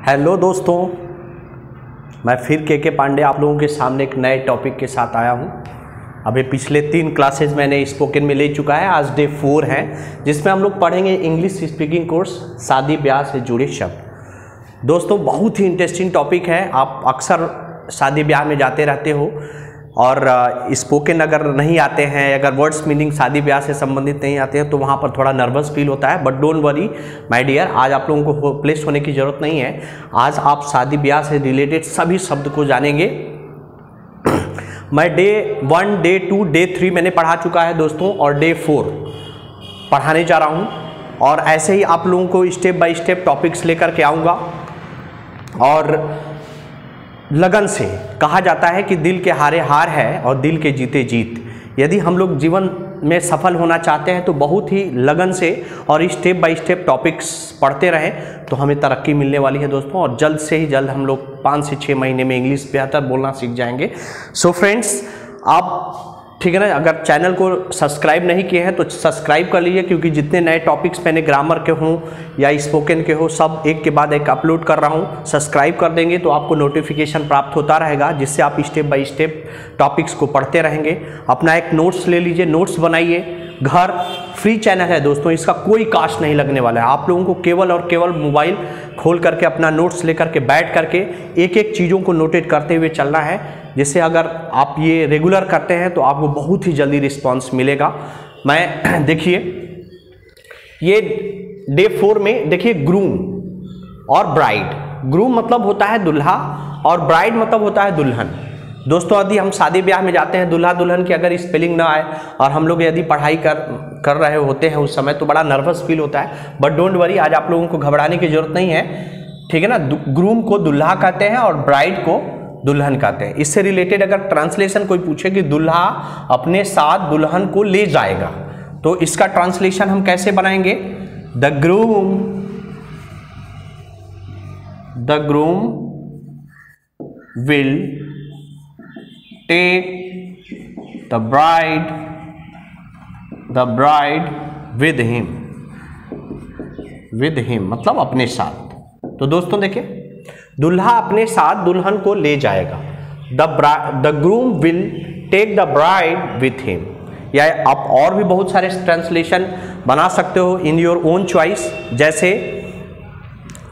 Hello दोस्तों, मैं फिर के पांडे आप लोगों के सामने एक नए टॉपिक के साथ आया हूं। अभी पिछले 3 क्लासेज मैंने स्पोकन में ले चुका है, आज डे 4 है, जिसमें हम लोग पढ़ेंगे इंग्लिश स्पीकिंग कोर्स शादी ब्याह से जुड़े शब्द। दोस्तों बहुत ही इंटरेस्टिंग टॉपिक है। आप अक्सर शादी ब्याह में जाते रहते हो और स्पोकन अगर नहीं आते हैं, अगर वर्ड्स मीनिंग शादी ब्याह से संबंधित नहीं आते हैं तो वहाँ पर थोड़ा नर्वस फील होता है। But don't worry my dear, आज आप लोगों को होपलेस होने की ज़रूरत नहीं है। आज आप शादी ब्याह से रिलेटेड सभी शब्द को जानेंगे। मैं डे 1, डे 2, डे 3 मैंने पढ़ा चुका है दोस्तों, और डे 4 पढ़ाने जा रहा हूँ। और ऐसे ही आप लोगों को स्टेप बाय स्टेप टॉपिक्स लेकर के आऊँगा। और लगन से कहा जाता है कि दिल के हारे हार है और दिल के जीते जीत। यदि हम लोग जीवन में सफल होना चाहते हैं तो बहुत ही लगन से और स्टेप बाय स्टेप टॉपिक्स पढ़ते रहें तो हमें तरक्की मिलने वाली है दोस्तों। और जल्द से ही जल्द हम लोग 5 से 6 महीने में इंग्लिश बेहतर बोलना सीख जाएंगे। सो फ्रेंड्स, आप ठीक है ना, अगर चैनल को सब्सक्राइब नहीं किए हैं तो सब्सक्राइब कर लीजिए, क्योंकि जितने नए टॉपिक्स मैंने ग्रामर के हों या स्पोकन के हो सब एक के बाद एक अपलोड कर रहा हूं। सब्सक्राइब कर देंगे तो आपको नोटिफिकेशन प्राप्त होता रहेगा, जिससे आप स्टेप बाय स्टेप टॉपिक्स को पढ़ते रहेंगे। अपना एक नोट्स ले लीजिए, नोट्स बनाइए। घर फ्री चैनल है दोस्तों, इसका कोई कास्ट नहीं लगने वाला है। आप लोगों को केवल और केवल मोबाइल खोल करके अपना नोट्स लेकर के बैठ करके एक एक चीज़ों को नोटेट करते हुए चलना है, जिससे अगर आप ये रेगुलर करते हैं तो आपको बहुत ही जल्दी रिस्पांस मिलेगा। मैं देखिए ये डे 4 में देखिए ग्रूम और ब्राइड। ग्रूम मतलब होता है दुल्हा और ब्राइड मतलब होता है दुल्हन। दोस्तों यदि हम शादी ब्याह में जाते हैं, दूल्हा दुल्हन की अगर स्पेलिंग ना आए और हम लोग यदि पढ़ाई कर रहे होते हैं उस समय, तो बड़ा नर्वस फील होता है। बट डोंट वरी, आज आप लोगों को घबराने की जरूरत नहीं है, ठीक है ना। ग्रूम को दुल्हा कहते हैं और ब्राइड को दुल्हन कहते हैं। इससे रिलेटेड अगर ट्रांसलेशन कोई पूछे कि दुल्हा अपने साथ दुल्हन को ले जाएगा, तो इसका ट्रांसलेशन हम कैसे बनाएंगे? The groom will take the bride with him मतलब अपने साथ। तो दोस्तों देखिए, दुल्हा अपने साथ दुल्हन को ले जाएगा। The groom will take the bride with him. या आप और भी बहुत सारे ट्रांसलेशन बना सकते हो इन योर ओन चॉइस, जैसे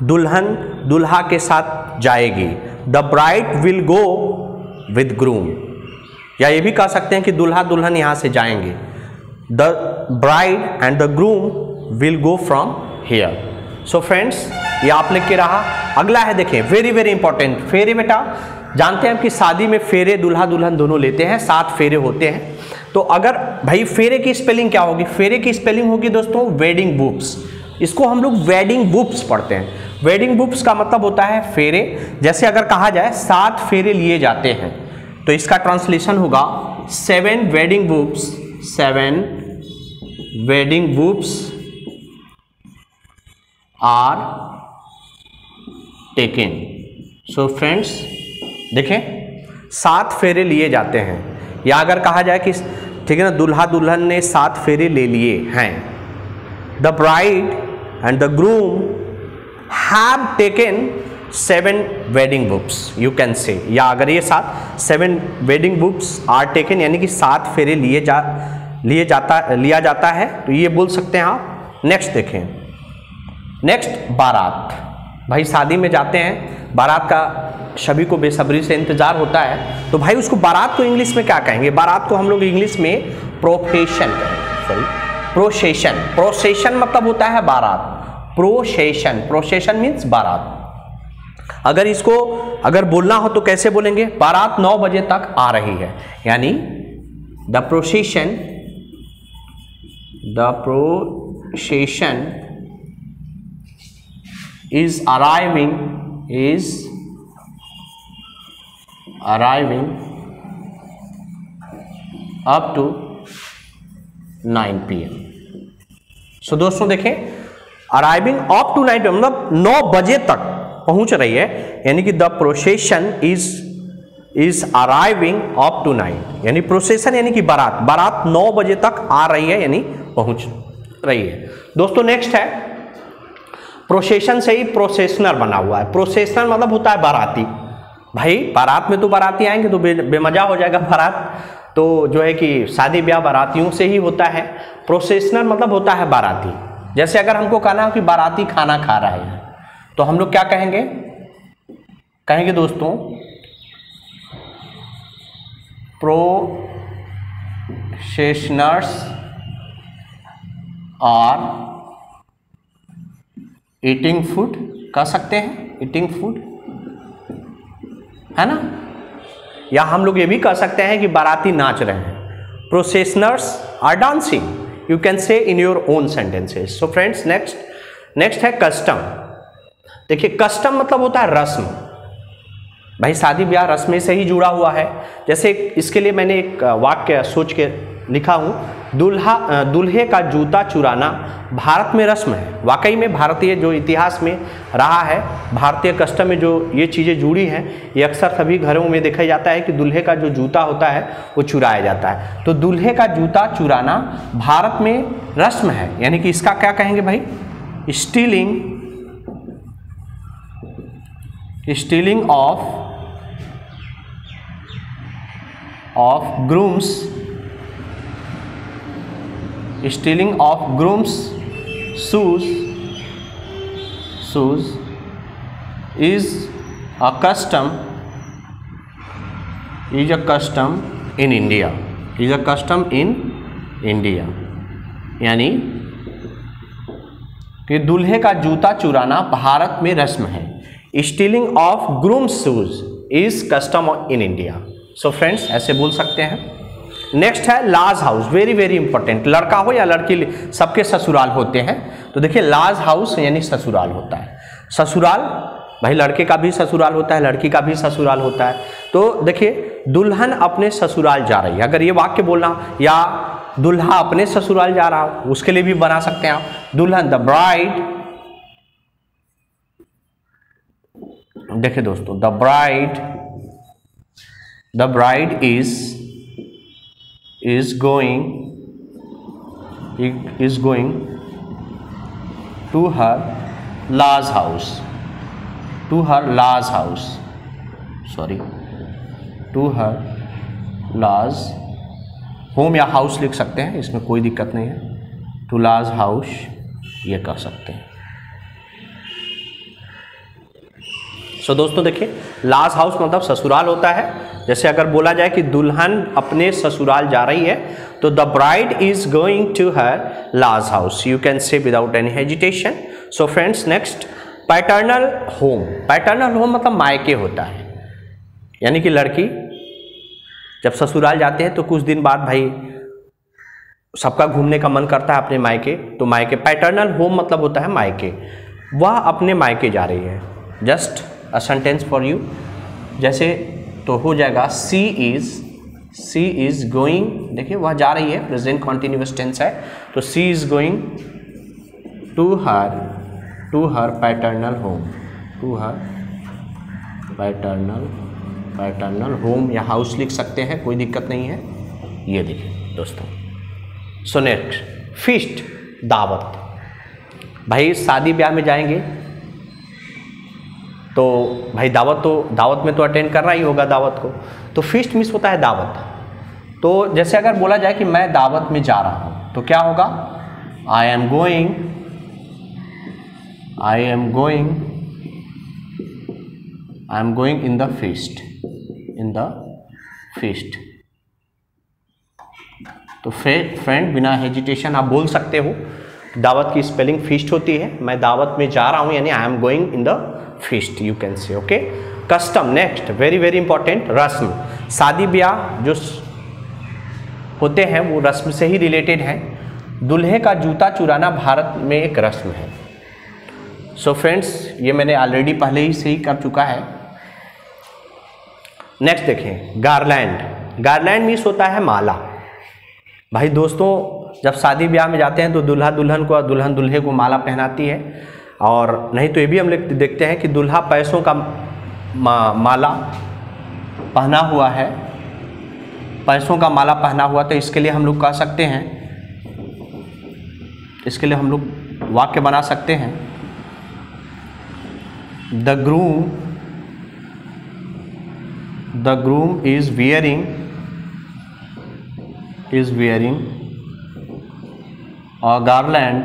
दुल्हन दुल्हा के साथ जाएगी, the bride will go with groom. या ये भी कह सकते हैं कि दुल्हा दुल्हन यहाँ से जाएंगे, the bride and the groom will go from here. So friends, ये आप लिख के रहा। अगला है देखिए, वेरी वेरी इंपॉर्टेंट, फेरे। बेटा जानते हैं कि शादी में फेरे दुल्हा दुल्हन दोनों लेते हैं, 7 फेरे होते हैं। तो अगर भाई फेरे की स्पेलिंग क्या होगी? फेरे की स्पेलिंग होगी दोस्तों वेडिंग वुप्स। इसको हम लोग वेडिंग वुप्स पढ़ते हैं। वेडिंग वुप्स का मतलब होता है फेरे। जैसे अगर कहा जाए 7 फेरे लिए जाते हैं, तो इसका ट्रांसलेशन होगा 7 wedding vows, 7 wedding vows are taken. So friends देखें, 7 फेरे लिए जाते हैं। या अगर कहा जाए कि ठीक है ना, दुल्हा दुल्हन ने 7 फेरे ले लिए हैं, the bride and the groom have taken 7 wedding vows, you can say. या अगर ये 7 वेडिंग वुप्स आर टेकन यानी कि 7 फेरे लिया जाता है, तो ये बोल सकते हैं आप। नेक्स्ट देखें, नेक्स्ट बारात। भाई शादी में जाते हैं, बारात का सभी को बेसब्री से इंतजार होता है। तो भाई उसको बारात को इंग्लिश में क्या कहेंगे? बारात को हम लोग इंग्लिश में प्रोसेशन कहेंगे। सॉरी, प्रोसेशन मतलब होता है बारात। प्रोसेशन मीन्स बारात। अगर इसको अगर बोलना हो तो कैसे बोलेंगे? बारात 9 बजे तक आ रही है, यानी the procession is arriving up to 9 PM। So दोस्तों देखें, अराइविंग अप टू 9 PM मतलब 9 बजे तक पहुंच रही है, यानी कि the procession is arriving up to 9, यानी प्रोसेशन यानी कि बारात 9 बजे तक आ रही है, यानी पहुंच रही है। दोस्तों नेक्स्ट है प्रोसेशन से ही प्रोसेशनर बना हुआ है। प्रोसेशनर मतलब होता है बाराती। भाई बारात में तो बाराती आएंगे तो बेमजा हो जाएगा बारात, तो जो है कि शादी ब्याह बारातियों से ही होता है। प्रोसेशनर मतलब होता है बाराती। जैसे अगर हमको कहना हो कि बाराती खाना खा रहा है तो हम लोग क्या कहेंगे, कहेंगे दोस्तों प्रोसेशनर्स आर ईटिंग फूड, कह सकते हैं ईटिंग फूड, है ना। या हम लोग ये भी कह सकते हैं कि बाराती नाच रहे हैं। Processioners are dancing, you can say in your own sentences. So friends next है कस्टम। देखिए कस्टम मतलब होता है रस्म। भाई शादी ब्याह रस्म से ही जुड़ा हुआ है। जैसे इसके लिए मैंने एक वाक्य सोच के लिखा हूँ, दूल्हे का जूता चुराना भारत में रस्म है। वाकई में भारतीय जो इतिहास में रहा है, भारतीय कस्टम में जो ये चीज़ें जुड़ी हैं, ये अक्सर सभी घरों में देखा जाता है कि दूल्हे का जो जूता होता है वो चुराया जाता है। तो दूल्हे का जूता चुराना भारत में रस्म है, यानी कि इसका क्या कहेंगे भाई, stealing of grooms shoes is a custom in India, यानी कि दूल्हे का जूता चुराना भारत में रस्म है। Stealing of grooms shoes is custom in India. So friends ऐसे बोल सकते हैं। नेक्स्ट है लाज हाउस, वेरी वेरी इंपॉर्टेंट। लड़का हो या लड़की सबके ससुराल होते हैं, तो देखिए लाज हाउस यानी ससुराल होता है। ससुराल भाई लड़के का भी ससुराल होता है, लड़की का भी ससुराल होता है। तो देखिए दुल्हन अपने ससुराल जा रही है, अगर ये वाक्य बोलना, या दुल्हा अपने ससुराल जा रहा हो उसके लिए भी बना सकते हैं आप। दुल्हन द ब्राइड, देखिए दोस्तों the bride is going to her large house, to her large home या हाउस लिख सकते हैं, इसमें कोई दिक्कत नहीं है। टू लार्ज हाउस ये कह सकते हैं। सो दोस्तों देखिए लार्ज हाउस मतलब ससुराल होता है। जैसे अगर बोला जाए कि दुल्हन अपने ससुराल जा रही है तो the bride is going to her large house, you can say without any hesitation. So friends next paternal home. Paternal home मतलब मायके होता है, यानी कि लड़की जब ससुराल जाते हैं तो कुछ दिन बाद भाई सबका घूमने का मन करता है अपने मायके, तो मायके। पैटर्नल होम मतलब होता है मायके, वह अपने मायके जा रही है। Just a sentence for you, जैसे तो हो जाएगा सी इज गोइंग, देखिए वह जा रही है, प्रेजेंट कॉन्टिन्यूअस टेंस है, तो she is going to her paternal home, to her paternal home या हाउस लिख सकते हैं, कोई दिक्कत नहीं है। ये देखिए दोस्तों। सो नेक्स्ट फीस्ट, दावत। भाई शादी ब्याह में जाएंगे तो भाई दावत में तो अटेंड करना ही होगा दावत को, तो फीस्ट मीन्स होता है दावत। तो जैसे अगर बोला जाए कि मैं दावत में जा रहा हूँ तो क्या होगा, I am going in the feast. तो फ्रेंड बिना हेजिटेशन आप बोल सकते हो, दावत की स्पेलिंग फीस्ट होती है। मैं दावत में जा रहा हूँ यानी I am going in the feast, you can से। Okay custom next very very important, रस्म। शादी ब्याह जो होते हैं वो रस्म से ही रिलेटेड है। दूल्हे का जूता चुराना भारत में एक रस्म है। सो फ्रेंड्स ये मैंने ऑलरेडी पहले ही से ही कर चुका है। नेक्स्ट देखें गार्लैंड। गार्लैंड मीन्स होता है माला। भाई दोस्तों जब शादी ब्याह में जाते हैं तो दूल्हा दुल्हन को, दुल्हन दूल्हे को माला पहनाती है, और नहीं तो ये भी हम लोग देखते हैं कि दूल्हा पैसों का माला पहना हुआ है, पैसों का माला पहना हुआ। तो इसके लिए हम लोग कह सकते हैं, इसके लिए हम लोग वाक्य बना सकते हैं the groom is wearing a garland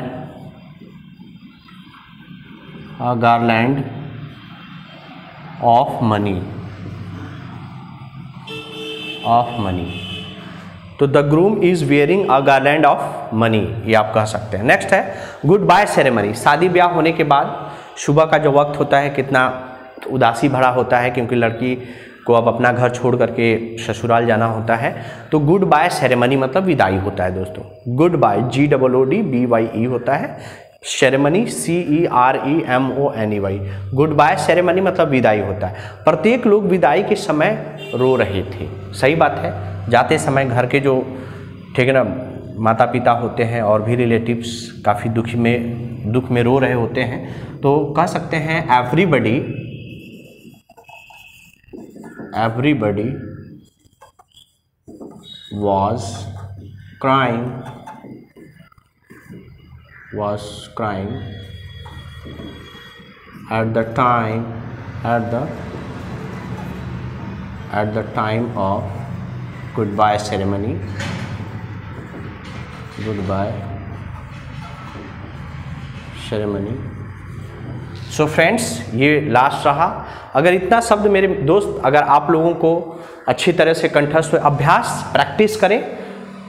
of money. तो the groom is wearing a garland of money, ये आप कह सकते हैं। नेक्स्ट है गुड बाय सेरेमनी। शादी ब्याह होने के बाद सुबह का जो वक्त होता है कितना उदासी भरा होता है, क्योंकि लड़की को अब अपना घर छोड़ करके ससुराल जाना होता है। तो गुड बाय सेरेमनी मतलब विदाई होता है दोस्तों। गुड बाय GOODBYE होता है, ceremony CEREMONY। Goodbye ceremony मतलब विदाई होता है। प्रत्येक लोग विदाई के समय रो रहे थे, सही बात है। जाते समय घर के जो ठीक है ना माता पिता होते हैं और भी रिलेटिव्स काफ़ी दुख में रो रहे होते हैं, तो कह सकते हैं everybody was crying at the time of goodbye ceremony. So friends, ये लास्ट रहा। अगर इतना शब्द मेरे दोस्त अगर आप लोगों को अच्छी तरह से कंठस्थ अभ्यास प्रैक्टिस करें,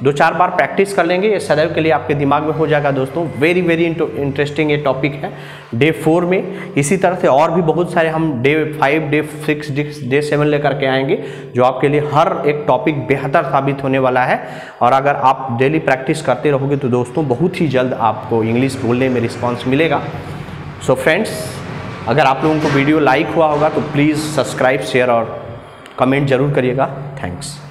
2-4 बार प्रैक्टिस कर लेंगे, ये सदैव के लिए आपके दिमाग में हो जाएगा दोस्तों। वेरी इंटरेस्टिंग ये टॉपिक है डे 4 में। इसी तरह से और भी बहुत सारे हम डे 5, डे 6, डे 7 लेकर के आएंगे, जो आपके लिए हर एक टॉपिक बेहतर साबित होने वाला है। और अगर आप डेली प्रैक्टिस करते रहोगे तो दोस्तों बहुत ही जल्द आपको इंग्लिश बोलने में रिस्पॉन्स मिलेगा। सो फ्रेंड्स, अगर आप लोगों को वीडियो लाइक हुआ होगा तो प्लीज़ सब्सक्राइब, शेयर और कमेंट जरूर करिएगा। थैंक्स।